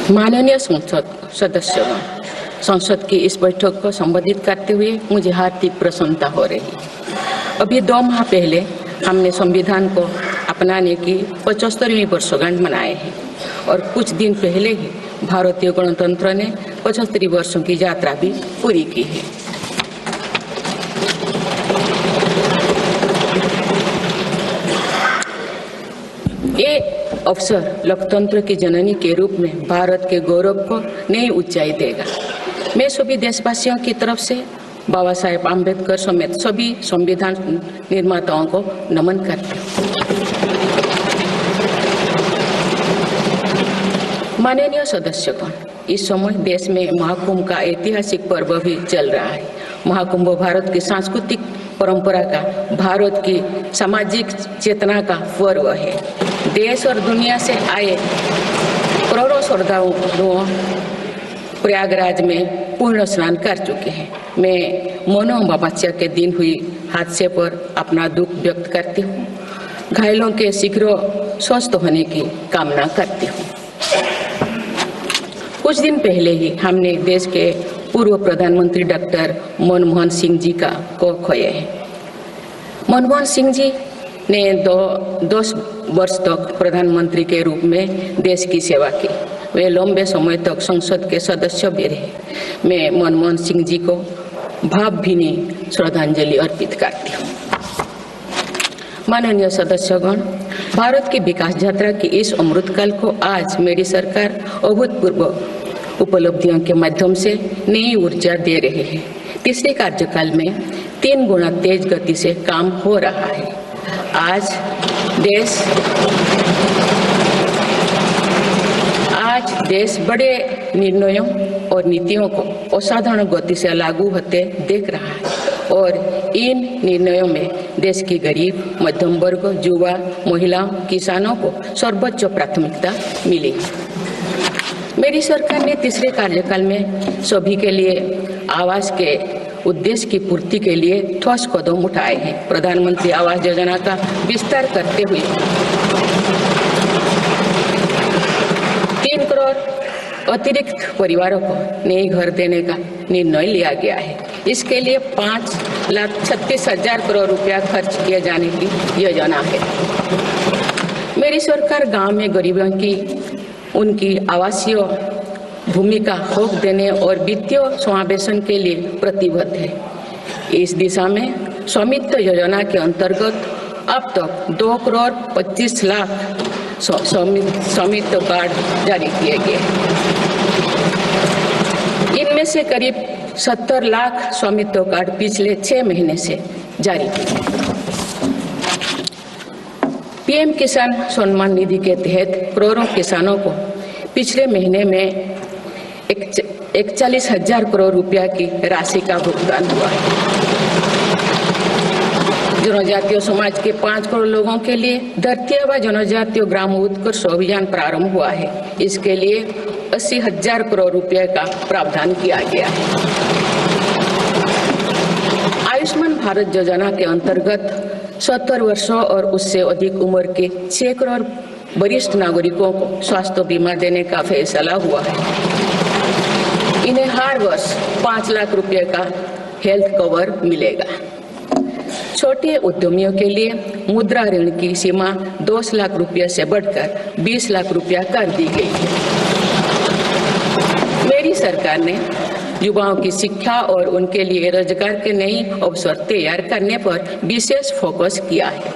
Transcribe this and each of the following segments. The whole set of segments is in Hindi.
माननीय संसद सदस्यों, संसद की इस बैठक को संबोधित करते हुए मुझे हार्दिक प्रसन्नता हो रही है। अभी 2 माह पहले हमने संविधान को अपनाने की 75वीं वर्षगांठ मनाए हैं और कुछ दिन पहले ही भारतीय गणतंत्र ने 75 वर्षों की यात्रा भी पूरी की है। ये अवसर लोकतंत्र की जननी के रूप में भारत के गौरव को नई ऊंचाई देगा। मैं सभी देशवासियों की तरफ से बाबा साहेब आम्बेडकर समेत सभी संविधान निर्माताओं को नमन करते हैं। माननीय सदस्यगण, इस समय देश में महाकुंभ का ऐतिहासिक पर्व भी चल रहा है। महाकुंभ भारत की सांस्कृतिक परंपरा का, भारत की सामाजिक चेतना का पर्व है। देश और दुनिया से आए करोड़ों श्रद्धालु प्रयागराज में पूर्ण स्नान कर चुके हैं। मैं मोनो अमावस्या के दिन हुई हादसे पर अपना दुख व्यक्त करती हूँ। घायलों के शीघ्र स्वस्थ होने की कामना करती हूँ। कुछ दिन पहले ही हमने देश के पूर्व प्रधानमंत्री डॉक्टर मनमोहन सिंह जी को खोए हैं। मनमोहन सिंह जी ने 10 वर्ष तक प्रधानमंत्री के रूप में देश की सेवा की। वे लंबे समय तक संसद के सदस्य भी रहे। मैं मनमोहन सिंह जी को भावभीनी श्रद्धांजलि अर्पित करती हूँ। माननीय सदस्यगण, भारत की विकास यात्रा की इस अमृतकाल को आज मेरी सरकार अभूतपूर्व उपलब्धियों के माध्यम से नई ऊर्जा दे रही है। तीसरे कार्यकाल में 3 गुना तेज गति से काम हो रहा है। आज देश बड़े निर्णयों और नीतियों को असाधारण गति से लागू होते देख रहा है और इन निर्णयों में देश की गरीब, मध्यम वर्ग, युवा, महिलाओं, किसानों को सर्वोच्च प्राथमिकता मिली। मेरी सरकार ने तीसरे कार्यकाल में सभी के लिए आवास के उद्देश्य की पूर्ति के लिए ठोस कदम उठाए हैं। प्रधानमंत्री आवास योजना का विस्तार करते हुए 3 करोड़ अतिरिक्त परिवारों को नए घर देने का निर्णय लिया गया है। इसके लिए 5,36,000 करोड़ रुपया खर्च किए जाने की योजना है। मेरी सरकार गांव में गरीबों की उनकी आवासीय भूमि का हक देने और वित्तीय समावेशन के लिए प्रतिबद्ध है। इस दिशा में स्वामित्व योजना के अंतर्गत अब तक 2 करोड़ 25 लाख स्वामित्व कार्ड जारी किए गए। इनमें से करीब 70 लाख स्वामित्व कार्ड पिछले 6 महीने से जारी किए। पीएम किसान सम्मान निधि के तहत करोड़ों किसानों को पिछले महीने में 41,000 करोड़ रुपया की राशि का भुगतान हुआ है। जनजातीय समाज के 5 करोड़ लोगों के लिए धरती आबा जनजातीय ग्राम उत्कर्ष अभियान प्रारंभ हुआ है। इसके लिए 80,000 करोड़ रुपए का प्रावधान किया गया है। आयुष्मान भारत योजना के अंतर्गत 70 वर्षों और उससे अधिक उम्र के 6 करोड़ वरिष्ठ नागरिकों को स्वास्थ्य बीमा देने का फैसला हुआ है। इन्हें हर वर्ष 5 लाख रुपए का हेल्थ कवर मिलेगा। छोटे उद्यमियों के लिए मुद्रा ऋण की सीमा 10 लाख रुपए से बढ़कर 20 लाख रुपया कर दी गई है। मेरी सरकार ने युवाओं की शिक्षा और उनके लिए रोजगार के नए अवसर तैयार करने पर विशेष फोकस किया है।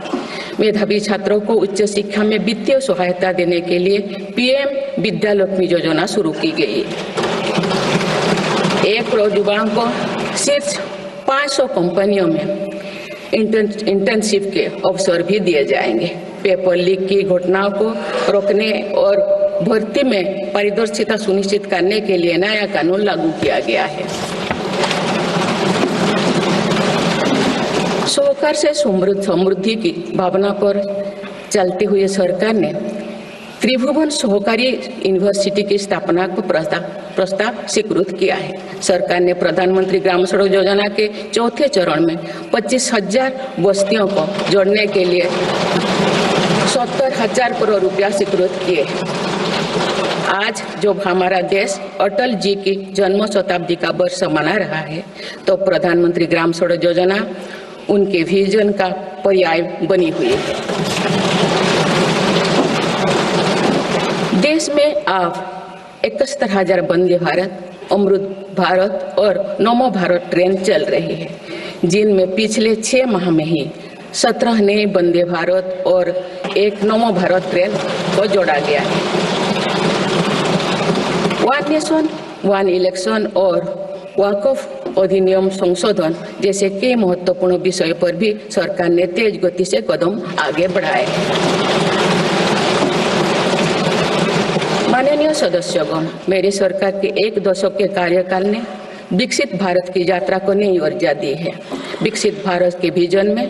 मेधावी छात्रों को उच्च शिक्षा में वित्तीय सहायता देने के लिए पीएम विद्यालक्ष्मी योजना शुरू की गई है। 1 करोड़ युवाओं को शीर्ष 500 कंपनियों में इंटर्नशिप के अवसर भी दिए जाएंगे। पेपर लीक की घटनाओं को रोकने और भर्ती में पारदर्शिता सुनिश्चित करने के लिए नया कानून लागू किया गया है। सहकार से समृद्धि की भावना पर चलते हुए सरकार ने त्रिभुवन सहकारी यूनिवर्सिटी की स्थापना को प्रस्ताव स्वीकृत किया है। सरकार ने प्रधानमंत्री ग्राम सड़क योजना के 4थे चरण में 25,000 बस्तियों को जोड़ने के लिए 70,000 करोड़ रुपया स्वीकृत किए। आज जब हमारा देश अटल जी की जन्म शताब्दी का वर्ष मना रहा है, तो प्रधानमंत्री ग्राम सड़क योजना उनके विजन का पर्याय बनी हुई है। देश में अब 71,000 वंदे भारत, अमृत भारत और नमो भारत ट्रेन चल रही है, जिनमें पिछले 6 माह में ही 17 नए वंदे भारत और एक नमो भारत ट्रेन को जोड़ा गया है। वन नेशन वन इलेक्शन और वक्फ अधिनियम संशोधन जैसे कई महत्वपूर्ण विषय पर भी सरकार ने तेज गति से कदम आगे बढ़ाए। माननीय सदस्यगण, मेरी सरकार के 1 दशक के कार्यकाल ने विकसित भारत की यात्रा को नई ऊर्जा दी है। विकसित भारत के विजन में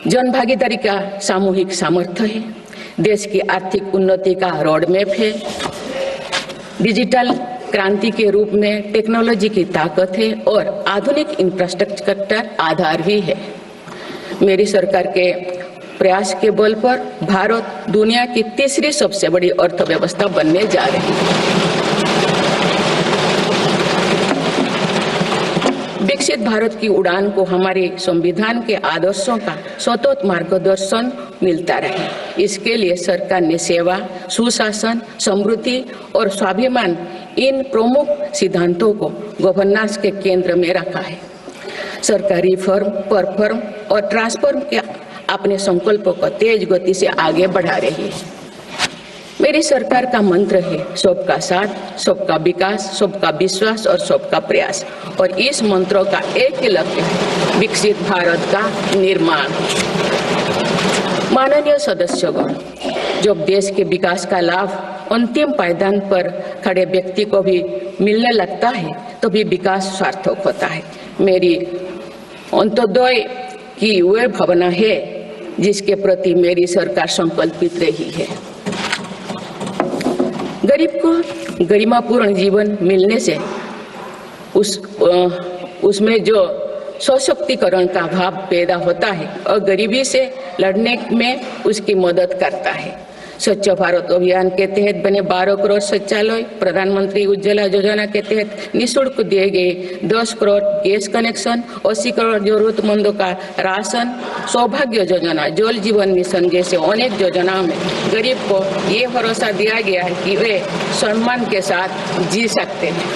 जन भागीदारी का सामूहिक सामर्थ्य है, देश की आर्थिक उन्नति का रोड मैप है, डिजिटल क्रांति के रूप में टेक्नोलॉजी की ताकत है और आधुनिक इंफ्रास्ट्रक्चर आधार भी है। मेरी सरकार के प्रयास के बल पर भारत दुनिया की तीसरी सबसे बड़ी अर्थव्यवस्था बनने जा रही है। विकसित भारत की उड़ान को हमारे संविधान के आदर्शों का सतत मार्गदर्शन मिलता रहे, इसके लिए सरकार ने सेवा, सुशासन, समृद्धि और स्वाभिमान इन प्रमुख सिद्धांतों को गवर्नेंस के केंद्र में रखा है। सरकारी फर्म, परफॉर्म और ट्रांसफॉर्म के अपने संकल्पों को तेज गति से आगे बढ़ा रही है। मेरी सरकार का मंत्र है सबका साथ, सबका विकास, सबका विश्वास और सबका प्रयास, और इस मंत्रों का एक ही लक्ष्य है विकसित भारत का निर्माण। माननीय सदस्यगण, जब देश के विकास का लाभ अंतिम पायदान पर खड़े व्यक्ति को भी मिलने लगता है, तो भी विकास सार्थक होता है। मेरी अंत्योदय की वह भावना है जिसके प्रति मेरी सरकार संकल्पित रही है। गरीब को गरिमापूर्ण जीवन मिलने से उसमें जो सशक्तिकरण का भाव पैदा होता है और गरीबी से लड़ने में उसकी मदद करता है। स्वच्छ भारत अभियान के तहत बने 12 करोड़ शौचालय, प्रधानमंत्री उज्ज्वला योजना के तहत निःशुल्क दिए गए 10 करोड़ गैस कनेक्शन, 80 करोड़ जरूरतमंदों का राशन, सौभाग्य योजना, जल जीवन मिशन जैसे अनेक योजनाओं में गरीब को ये भरोसा दिया गया है कि वे सम्मान के साथ जी सकते हैं।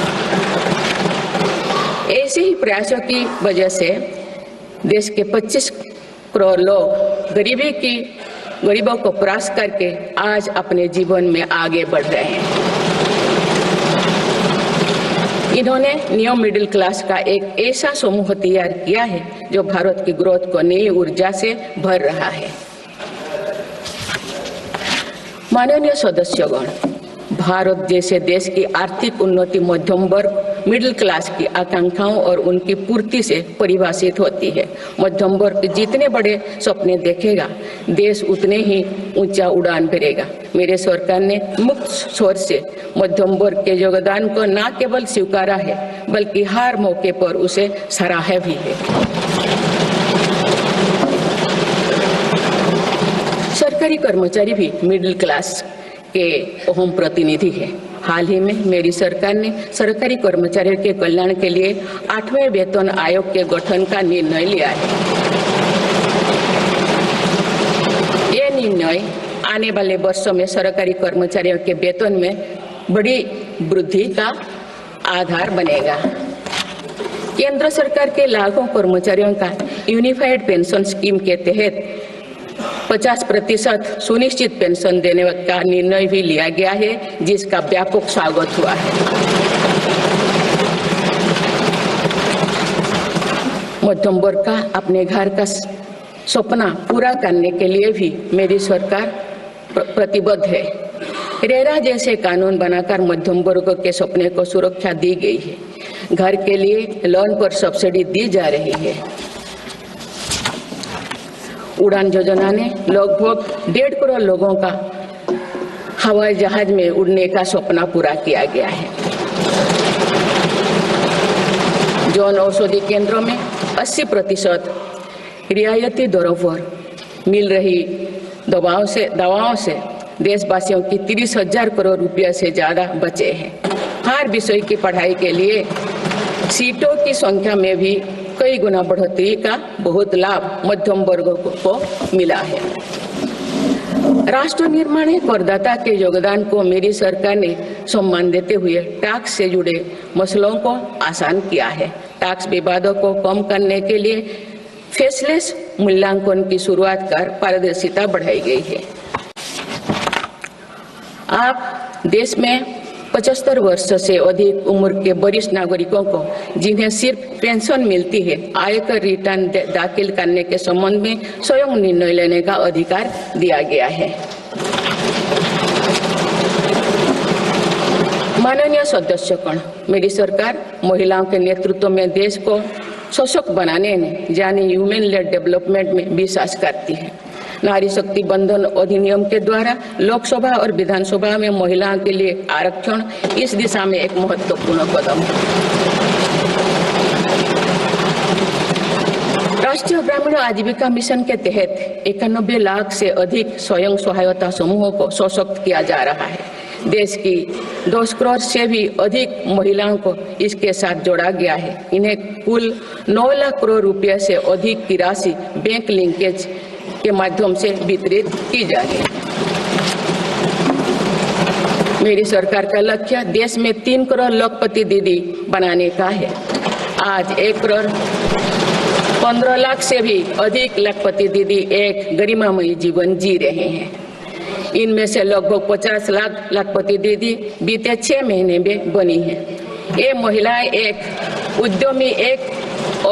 ऐसे ही प्रयासों की वजह से देश के 25 करोड़ लोग गरीबों को परास्त करके आज अपने जीवन में आगे बढ़ रहे हैं। इन्होंने न्यू मिडिल क्लास का एक ऐसा समूह तैयार किया है जो भारत की ग्रोथ को नई ऊर्जा से भर रहा है। माननीय सदस्यगण, भारत जैसे देश की आर्थिक उन्नति मध्यम वर्ग मिडिल क्लास की आकांक्षाओं और उनकी पूर्ति से परिभाषित होती है। मध्यम वर्ग जितने बड़े सपने देखेगा, देश उतने ही ऊंचा उड़ान भरेगा। मेरे सरकार ने मुक्त स्वर से मध्यम वर्ग के योगदान को न केवल स्वीकारा है, बल्कि हर मौके पर उसे सराहा भी है। सरकारी कर्मचारी भी मिडिल क्लास के अहम प्रतिनिधि है। हाल ही में मेरी सरकार ने सरकारी कर्मचारियों के कल्याण के लिए 8वें वेतन आयोग के गठन का निर्णय लिया है। ये निर्णय आने वाले वर्षों में सरकारी कर्मचारियों के वेतन में बड़ी वृद्धि का आधार बनेगा। केंद्र सरकार के लाखों कर्मचारियों का यूनिफाइड पेंशन स्कीम के तहत 50% सुनिश्चित पेंशन देने का निर्णय भी लिया गया है, जिसका व्यापक स्वागत हुआ है। मध्यम वर्ग का अपने घर का सपना पूरा करने के लिए भी मेरी सरकार प्रतिबद्ध है। रेरा जैसे कानून बनाकर मध्यम वर्ग के सपने को सुरक्षा दी गई है। घर के लिए लोन पर सब्सिडी दी जा रही है। उड़ान योजना ने लगभग 1.5 करोड़ लोगों का हवाई जहाज में उड़ने का सपना पूरा किया गया है। जन औषधि केंद्रों में 80% रियायती दरों पर मिल रही दवाओं से देशवासियों की 30,000 करोड़ रुपये से ज्यादा बचे हैं। हर विषय की पढ़ाई के लिए सीटों की संख्या में भी कई गुना बढ़ोतरी का बहुत लाभ मध्यम वर्ग को मिला है। राष्ट्र निर्माण में करदाता के योगदान को मेरी सरकार ने सम्मान देते हुए टैक्स से जुड़े मसलों को आसान किया है। टैक्स विवादों को कम करने के लिए फेसलेस मूल्यांकन की शुरुआत कर पारदर्शिता बढ़ाई गई है। आप देश में 75 वर्ष से अधिक उम्र के वरिष्ठ नागरिकों को जिन्हें सिर्फ पेंशन मिलती है, आयकर रिटर्न दाखिल करने के संबंध में स्वयं निर्णय लेने का अधिकार दिया गया है। माननीय सदस्यगण, मेरी सरकार महिलाओं के नेतृत्व में देश को सशक्त बनाने में यानी ह्यूमन लेड डेवलपमेंट में विश्वास करती है। नारी शक्ति बंधन अधिनियम के द्वारा लोकसभा और विधानसभा में महिलाओं के लिए आरक्षण इस दिशा में एक महत्वपूर्ण कदम है। राष्ट्रीय ग्रामीण आजीविका मिशन के तहत 91 लाख से अधिक स्वयं सहायता समूहों को सशक्त किया जा रहा है। देश की 2 करोड़ से भी अधिक महिलाओं को इसके साथ जोड़ा गया है। इन्हें कुल 9 लाख करोड़ रुपए से अधिक की राशि बैंक लिंकेज के माध्यम से वितरित की जा रही है। मेरी सरकार का लक्ष्य देश में 3 करोड़ लखपति दीदी बनाने का है। आज 1 करोड़ 15 लाख से भी अधिक लखपति दीदी एक गरिमामयी जीवन जी रहे हैं। इनमें से लगभग 50 लाख लखपति दीदी बीते 6 महीने में बनी हैं। ये महिलाएं एक उद्यमी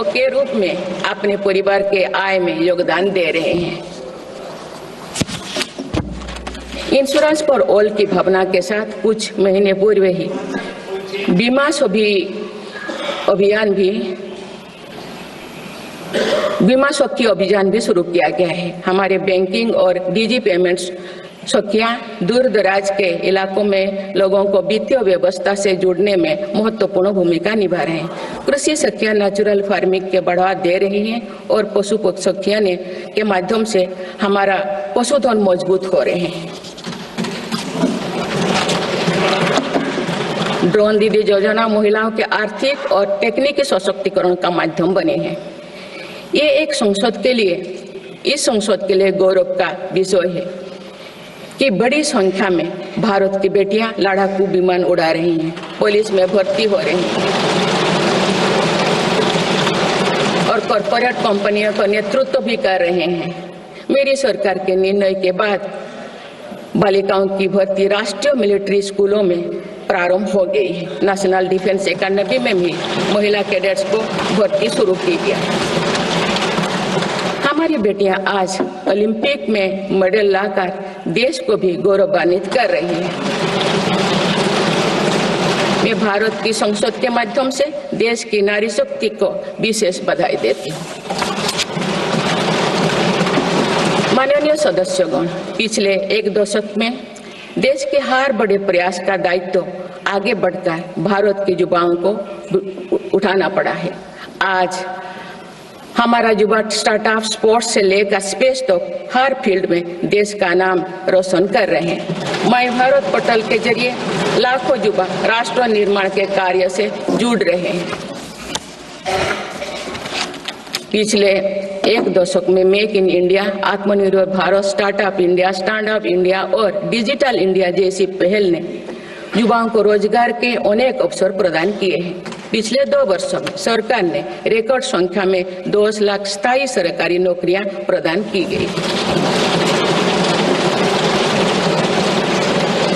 के रूप में अपने परिवार के आय में योगदान दे रहे हैं। इंश्योरेंस फॉर ऑल की भावना के साथ कुछ महीने पूर्व ही बीमा सखी अभियान भी शुरू किया गया है। हमारे बैंकिंग और डिजी पेमेंट्स सखियां दूर दराज के इलाकों में लोगों को वित्तीय व्यवस्था से जुड़ने में महत्वपूर्ण भूमिका निभा रहे हैं। कृषि सखियां नेचुरल फार्मिंग के बढ़ावा दे रही हैं और पशु सखियां के माध्यम से हमारा पशुधन मजबूत हो रहे हैं। ड्रोन दीदी योजना महिलाओं के आर्थिक और तकनीकी सशक्तिकरण का माध्यम बने हैं। ये इस संसद के लिए गौरव का विषय है कि बड़ी संख्या में भारत की बेटियां लड़ाकू विमान उड़ा रही हैं, पुलिस में भर्ती हो रही हैं और कॉर्पोरेट कंपनियों का नेतृत्व भी कर रहे हैं। मेरी सरकार के निर्णय के बाद बालिकाओं की भर्ती राष्ट्रीय मिलिट्री स्कूलों में प्रारंभ हो गई है। नेशनल डिफेंस एकेडमी में भी महिला कैडेट्स को भर्ती शुरू की गई। हमारी बेटियां आज ओलंपिक में मेडल लाकर देश को भी गौरवान्वित कर रही हैं। मैं भारत की संसद के माध्यम से देश की नारी शक्ति को विशेष बधाई देती हूँ। माननीय सदस्यगण, पिछले 1 दशक में देश के हर बड़े प्रयास का दायित्व आगे बढ़कर भारत के युवाओं को उठाना पड़ा है। आज हमारा युवा स्टार्टअप स्पोर्ट्स से लेकर स्पेस तक हर फील्ड में देश का नाम रोशन कर रहे हैं। माय भारत पोर्टल के जरिए लाखों युवा राष्ट्र निर्माण के कार्य से जुड़ रहे हैं। पिछले 1 दशक में मेक इन इंडिया, आत्मनिर्भर Bharat, startup India, stand up India और डिजिटल इंडिया जैसी पहल ने युवाओं को रोजगार के अनेक अवसर प्रदान किए हैं। पिछले 2 वर्षों में सरकार ने रिकॉर्ड संख्या में 2 लाख स्थायी सरकारी नौकरियां प्रदान की गई।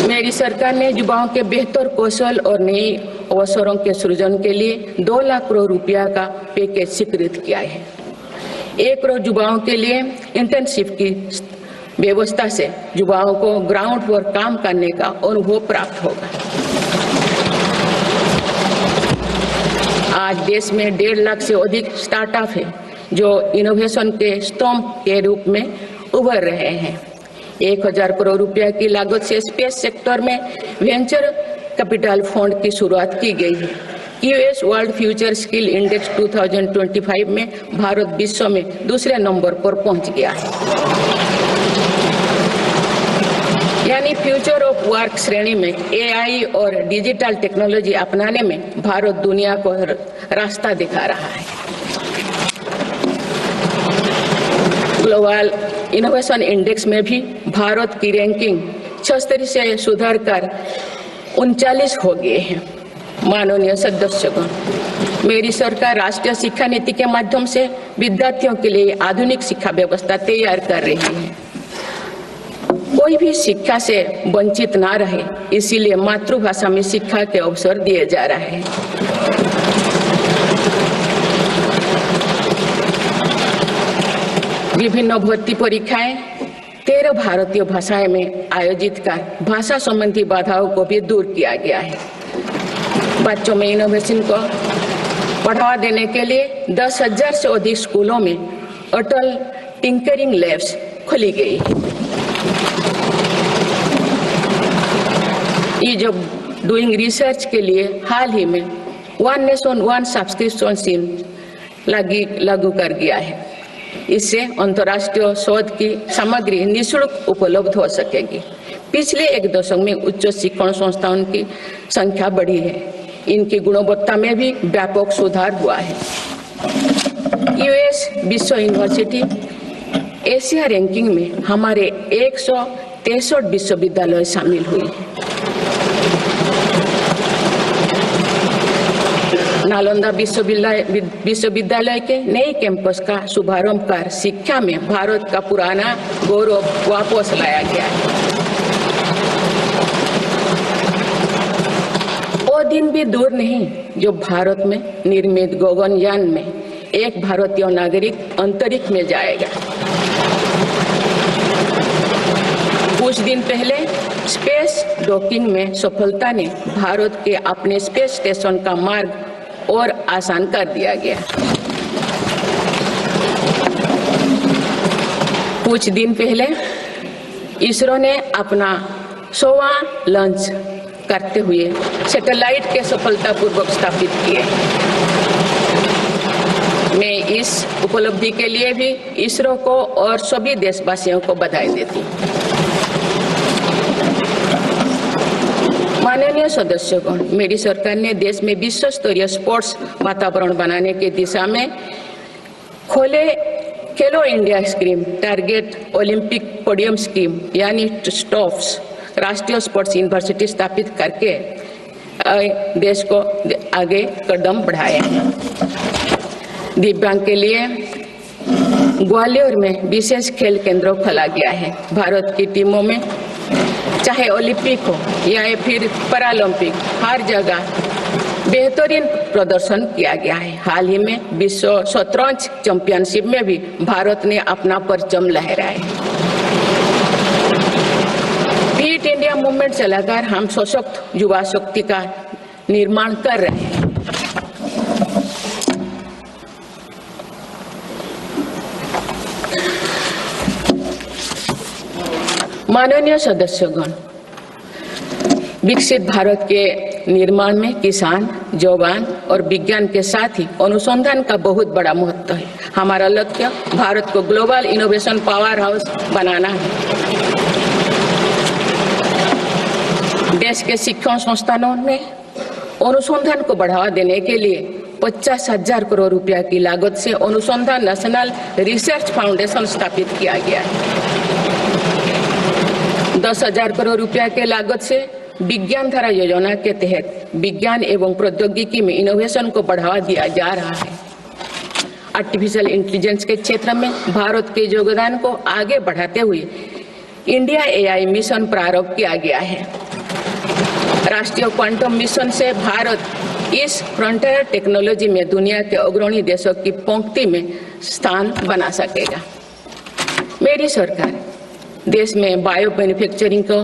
मेरी सरकार ने युवाओं के बेहतर कौशल और नए अवसरों के सृजन के लिए 2 लाख करोड़ रुपया का पैकेज स्वीकृत किया है। 1 करोड़ युवाओं के लिए इंटर्नशिप की व्यवस्था से युवाओं को ग्राउंड पर काम करने का अनुभव प्राप्त होगा। आज देश में 1.5 लाख से अधिक स्टार्टअप है जो इनोवेशन के स्तंभ के रूप में उभर रहे हैं। 1000 करोड़ रुपया की लागत से स्पेस सेक्टर में वेंचर कैपिटल फंड की शुरुआत की गई है। US world future skill index 2025 में भारत विश्व में दूसरे नंबर पर पहुंच गया है। यानी नई फ्यूचर ऑफ वर्क श्रेणी में एआई और डिजिटल टेक्नोलॉजी अपनाने में भारत दुनिया को रास्ता दिखा रहा है। ग्लोबल इनोवेशन इंडेक्स में भी भारत की रैंकिंग 76 से सुधरकर 39 हो गए हैं। माननीय सदस्यगण, मेरी सरकार राष्ट्रीय शिक्षा नीति के माध्यम से विद्यार्थियों के लिए आधुनिक शिक्षा व्यवस्था तैयार कर रही है। कोई भी शिक्षा से वंचित ना रहे, इसीलिए मातृभाषा में शिक्षा के अवसर दिए जा रहे हैं। विभिन्न भर्ती परीक्षाएं 13 भारतीय भाषाएं में आयोजित कर भाषा संबंधी बाधाओं को भी दूर किया गया है। बच्चों में इनोवेशन को बढ़ावा देने के लिए 10,000 से अधिक स्कूलों में अटल टिंकरिंग लैब्स खोली गई है। ईज ऑफ डूइंग रिसर्च के लिए हाल ही में one nation one subscription scheme लागू कर दिया है। इससे अंतर्राष्ट्रीय शोध की सामग्री निःशुल्क उपलब्ध हो सकेगी। पिछले एक दशक में उच्च शिक्षण संस्थानों की संख्या बढ़ी है। इनकी गुणवत्ता में भी व्यापक सुधार हुआ है। यूएस विश्व यूनिवर्सिटी एशिया रैंकिंग में हमारे 163 विश्वविद्यालय शामिल हुए हैं। नालंदा विश्वविद्यालय के नए कैंपस का शुभारंभ कर शिक्षा में भारत का पुराना गौरव वापस लाया गया है। वो दिन भी दूर नहीं जो भारत में निर्मित गगनयान में एक भारतीय नागरिक अंतरिक्ष में जाएगा। कुछ दिन पहले स्पेस डॉकिंग में सफलता ने भारत के अपने स्पेस स्टेशन का मार्ग और आसान कर दिया गया। कुछ दिन पहले इसरो ने अपना 100वां लॉन्च करते हुए सैटेलाइट के सफलतापूर्वक स्थापित किए। मैं इस उपलब्धि के लिए भी इसरो को और सभी देशवासियों को बधाई देती हूँ। माननीय सदस्यगण, मेरी सरकार ने देश में विश्व स्तरीय स्पोर्ट्स वातावरण बनाने की दिशा में खोले खेलो India scheme, target Olympic podium scheme यानी स्टॉप्स राष्ट्रीय स्पोर्ट्स यूनिवर्सिटी स्थापित करके देश को आगे कदम बढ़ाया है। दिव्यांग के लिए ग्वालियर में विशेष खेल केंद्र खोला गया है। भारत की टीमों में चाहे ओलंपिक हो या फिर पैरालंपिक, हर जगह बेहतरीन प्रदर्शन किया गया है। हाल ही में विश्व शतरंज चैंपियनशिप में भी भारत ने अपना परचम लहराया। फिट इंडिया मूवमेंट चलाकर हम सशक्त युवा शक्ति का निर्माण कर रहे हैं। माननीय सदस्यगण, विकसित भारत के निर्माण में किसान, जवान और विज्ञान के साथ ही अनुसंधान का बहुत बड़ा महत्व है। हमारा लक्ष्य भारत को ग्लोबल इनोवेशन पावर हाउस बनाना है। देश के शिक्षण संस्थानों में अनुसंधान को बढ़ावा देने के लिए 50,000 करोड़ रुपया की लागत से अनुसंधान नेशनल रिसर्च फाउंडेशन स्थापित किया गया है। 10,000 करोड़ रुपया के लागत से विज्ञान धारा योजना के तहत विज्ञान एवं प्रौद्योगिकी में इनोवेशन को बढ़ावा दिया जा रहा है। आर्टिफिशियल इंटेलिजेंस के क्षेत्र में भारत के योगदान को आगे बढ़ाते हुए इंडिया एआई मिशन प्रारंभ किया गया है। राष्ट्रीय क्वांटम मिशन से भारत इस फ्रंटियर टेक्नोलॉजी में दुनिया के अग्रणी देशों की पंक्ति में स्थान बना सकेगा। मेरी सरकार देश में बायो मैन्युफैक्चरिंग को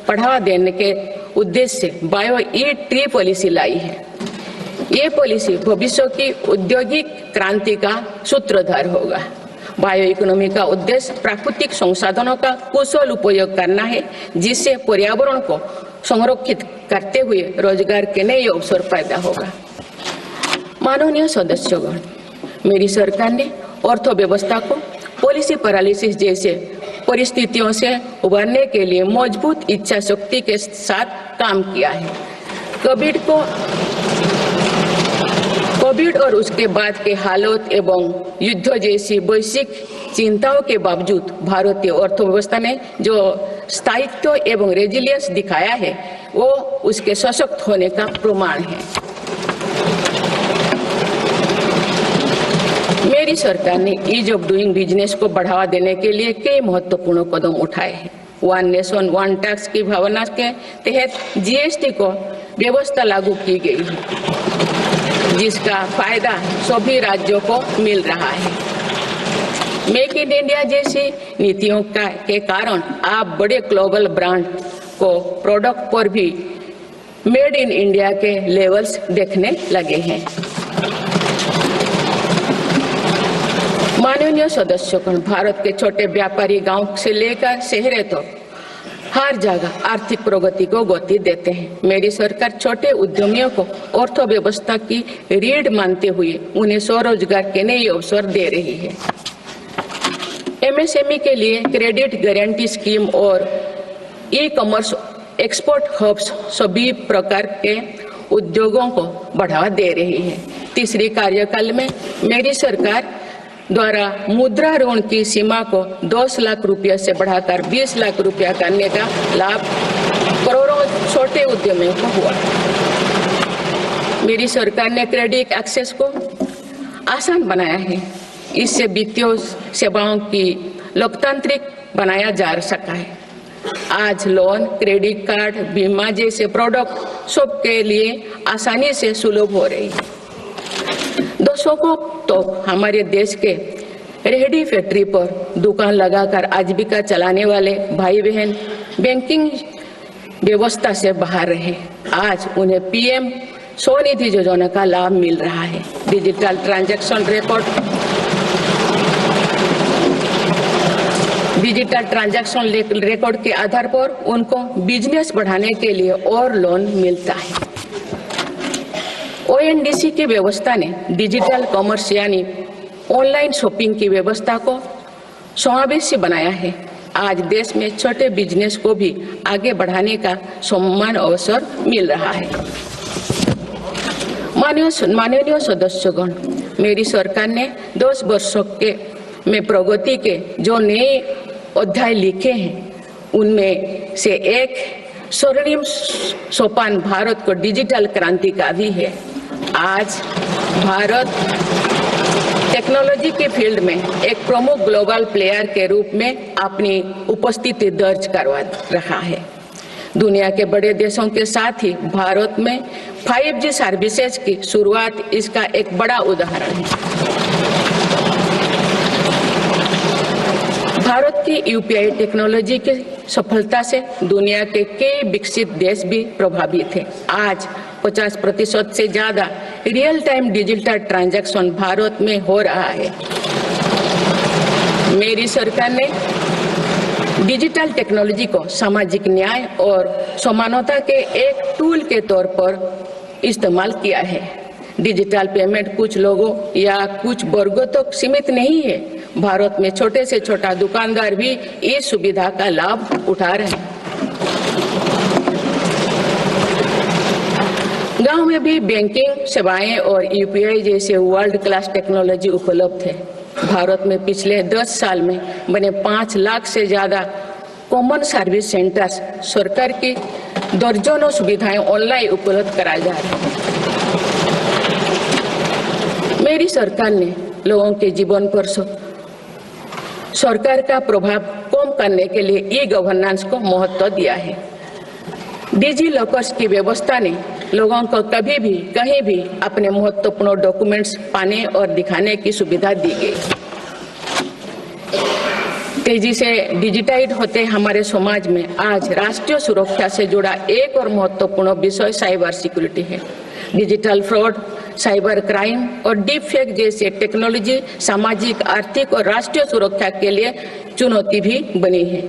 बढ़ावा देने के उद्देश्य से बायो ई-ट्री पॉलिसी लाई है। ये पॉलिसी भविष्य की औद्योगिक क्रांति का सूत्रधार होगा। बायो इकोनॉमी का उद्देश्य प्राकृतिक संसाधनों का कुशल उपयोग करना है, जिससे पर्यावरण को संरक्षित करते हुए रोजगार के नए अवसर पैदा होगा। माननीय सदस्यगण, मेरी सरकार ने अर्थव्यवस्था को पॉलिसी पैरालिसिस जैसे परिस्थितियों से उबरने के लिए मजबूत इच्छा शक्ति के साथ काम किया है। कोविड और उसके बाद के हालात एवं युद्ध जैसी वैश्विक चिंताओं के बावजूद भारतीय अर्थव्यवस्था ने जो स्थायित्व एवं रेजिलियंस दिखाया है वो उसके सशक्त होने का प्रमाण है। मेरी सरकार ने ईज ऑफ डूइंग बिजनेस को बढ़ावा देने के लिए कई महत्वपूर्ण कदम उठाए हैं। वन नेशन वन टैक्स की भावना के तहत जीएसटी को व्यवस्था लागू की गई है, जिसका फायदा सभी राज्यों को मिल रहा है। मेक इन इंडिया जैसी नीतियों के कारण आप बड़े ग्लोबल ब्रांड को प्रोडक्ट पर भी मेड इन इंडिया के लेवल्स देखने लगे हैं। माननीय सदस्यगण, भारत के छोटे व्यापारी गांव से लेकर शहरों तक हर जगह आर्थिक प्रगति को गति देते हैं। मेरी सरकार छोटे उद्यमियों को अर्थव्यवस्था की रीढ़ मानते हुए उन्हें स्वरोजगार के नए अवसर दे रही है। एमएसएमई के लिए क्रेडिट गारंटी स्कीम और ई कॉमर्स एक्सपोर्ट हब्स सभी प्रकार के उद्योगों को बढ़ावा दे रही है। तीसरी कार्यकाल में मेरी सरकार द्वारा मुद्रा ऋण की सीमा को 10 लाख रुपये से बढ़ाकर 20 लाख रुपया करने का लाभ करोड़ों छोटे उद्यमियों को हुआ। मेरी सरकार ने क्रेडिट एक्सेस को आसान बनाया है। इससे वित्तीय सेवाओं की लोकतांत्रिक बनाया जा सका है। आज लोन, क्रेडिट कार्ड, बीमा जैसे प्रोडक्ट सबके लिए आसानी से सुलभ हो रही है। दशकों तो हमारे देश के रेहड़ी फैक्ट्री पर दुकान लगाकर आजीविका चलाने वाले भाई बहन बैंकिंग व्यवस्था से बाहर रहे। आज उन्हें पीएम स्वनिधि योजना का लाभ मिल रहा है। डिजिटल ट्रांजैक्शन रिकॉर्ड के आधार पर उनको बिजनेस बढ़ाने के लिए और लोन मिलता है। ओएनडीसी की व्यवस्था ने डिजिटल कॉमर्स यानी ऑनलाइन शॉपिंग की व्यवस्था को समावेशी बनाया है। आज देश में छोटे बिजनेस को भी आगे बढ़ाने का समान अवसर मिल रहा है। माननीय सदस्यगण, मेरी सरकार ने 10 वर्षों में प्रगति के जो नए अध्याय लिखे हैं उनमें से एक स्वर्णिम सोपान भारत को डिजिटल क्रांति का भी है। आज भारत टेक्नोलॉजी के फील्ड में एक प्रमुख ग्लोबल प्लेयर के रूप में अपनी उपस्थिति दर्ज करवा रहा है। दुनिया के बड़े देशों के साथ ही भारत में 5G सर्विसेज की शुरुआत इसका एक बड़ा उदाहरण है। भारत की यूपीआई टेक्नोलॉजी की सफलता से दुनिया के कई विकसित देश भी प्रभावित हैं। आज 50% से ज्यादा real time digital transaction Bharat में हो रहा है। मेरी सरकार ने डिजिटल टेक्नोलॉजी को सामाजिक न्याय और समानता के एक टूल के तौर पर इस्तेमाल किया है। डिजिटल पेमेंट कुछ लोगों या कुछ वर्गों तक सीमित नहीं है। भारत में छोटे से छोटा दुकानदार भी इस सुविधा का लाभ उठा रहे हैं। गांव में भी बैंकिंग सेवाएं और यूपीआई जैसे वर्ल्ड क्लास टेक्नोलॉजी उपलब्ध है। भारत में पिछले 10 साल में बने 5 लाख से ज्यादा कॉमन सर्विस सेंटर्स सरकार की दर्जनों सुविधाएं ऑनलाइन उपलब्ध कराई जा रही है। मेरी सरकार ने लोगों के जीवन पर सरकार का प्रभाव कम करने के लिए ई गवर्नेंस को महत्व दिया है। डिजी लॉकर्स की व्यवस्था ने लोगों को कभी भी कहीं भी अपने महत्वपूर्ण डॉक्यूमेंट्स पाने और दिखाने की सुविधा दी गई। तेजी से डिजिटाइज होते हमारे समाज में आज राष्ट्रीय सुरक्षा से जुड़ा एक और महत्वपूर्ण विषय साइबर सिक्योरिटी है। डिजिटल फ्रॉड, साइबर क्राइम और डीप फेक जैसे टेक्नोलॉजी सामाजिक, आर्थिक और राष्ट्रीय सुरक्षा के लिए चुनौती भी बनी है।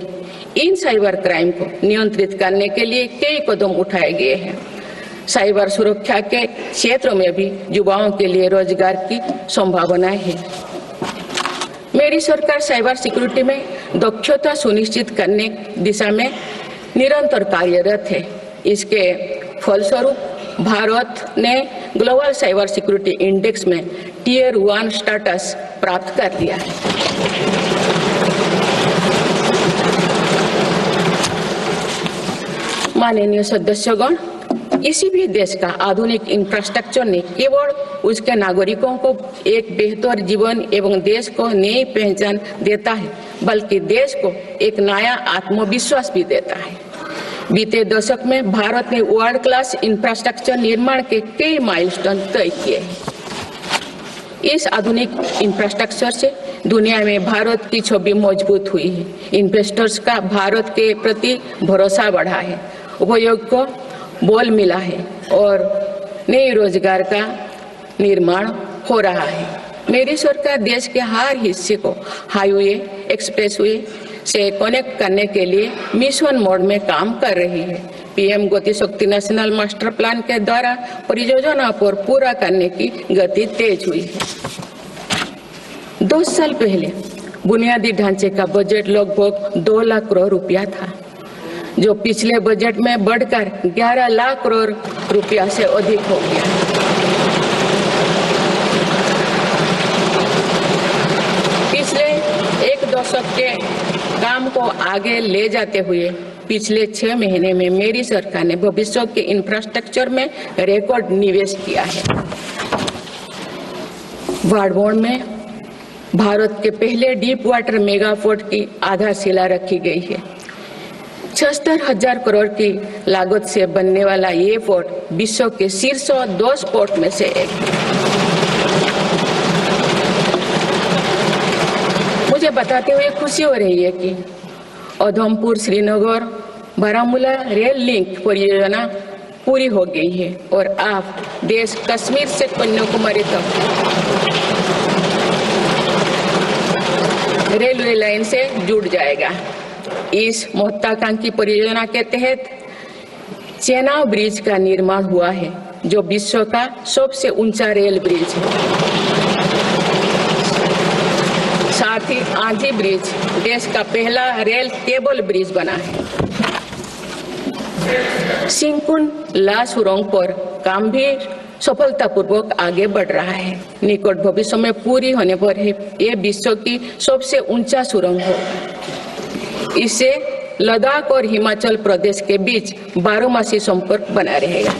इन साइबर क्राइम को नियंत्रित करने के लिए कई कदम उठाए गए हैं। साइबर सुरक्षा के क्षेत्र में भी युवाओं के लिए रोजगार की संभावनाएं हैं। मेरी सरकार साइबर सिक्योरिटी में दक्षता सुनिश्चित करने दिशा में निरंतर कार्यरत है। इसके फलस्वरूप भारत ने ग्लोबल साइबर सिक्योरिटी इंडेक्स में टियर 1 स्टेटस प्राप्त कर लिया है। माननीय सदस्यगण, किसी भी देश का आधुनिक इंफ्रास्ट्रक्चर ने केवल उसके नागरिकों को एक बेहतर जीवन एवं देश को नई पहचान देता है, बल्कि देश को एक नया आत्मविश्वास भी देता है। बीते दशक में भारत ने वर्ल्ड क्लास इंफ्रास्ट्रक्चर निर्माण के कई माइलस्टोन तय किए हैं। इस आधुनिक इंफ्रास्ट्रक्चर से दुनिया में भारत की छवि मजबूत हुई है। इन्वेस्टर्स का भारत के प्रति भरोसा बढ़ा है, उपयोग को बल मिला है और नए रोजगार का निर्माण हो रहा है। मेरी सरकार देश के हर हिस्से को हाईवे, एक्सप्रेसवे से कनेक्ट करने के लिए मिशन मोड में काम कर रही है। पीएम गति शक्ति नेशनल मास्टर प्लान के द्वारा परियोजना पर पूरा करने की गति तेज हुई है। 2 साल पहले बुनियादी ढांचे का बजट लगभग 2 लाख करोड़ रुपया था, जो पिछले बजट में बढ़कर 11 लाख करोड़ रुपया से अधिक हो गया। पिछले 1 दशक के काम को आगे ले जाते हुए पिछले 6 महीने में मेरी सरकार ने भविष्य के इंफ्रास्ट्रक्चर में रिकॉर्ड निवेश किया है। वाडवोन में भारत के पहले डीप वाटर मेगा पोर्ट की आधारशिला रखी गई है। 76,000 करोड़ की लागत से बनने वाला ये पोर्ट विश्व के शीर्ष 10 पोर्ट में से एक है। मुझे बताते हुए खुशी हो रही है कि उधमपुर श्रीनगर बारामूला रेल लिंक परियोजना पूरी हो गई है और अब देश कश्मीर से कन्याकुमारी तक रेलवे लाइन से जुड़ जाएगा। इस महत्वाकांक्षी परियोजना के तहत चेनाब ब्रिज का निर्माण हुआ है, जो विश्व का सबसे ऊंचा रेल ब्रिज है। साथ ही आंधी ब्रिज देश का पहला रेल केबल ब्रिज बना है। सिंकुन ला सुरंग पर काम भी सफलतापूर्वक आगे बढ़ रहा है। निकट भविष्य में पूरी होने पर यह विश्व की सबसे ऊंचा सुरंग होगा। इससे लद्दाख और हिमाचल प्रदेश के बीच 12 मासी संपर्क बना रहेगा।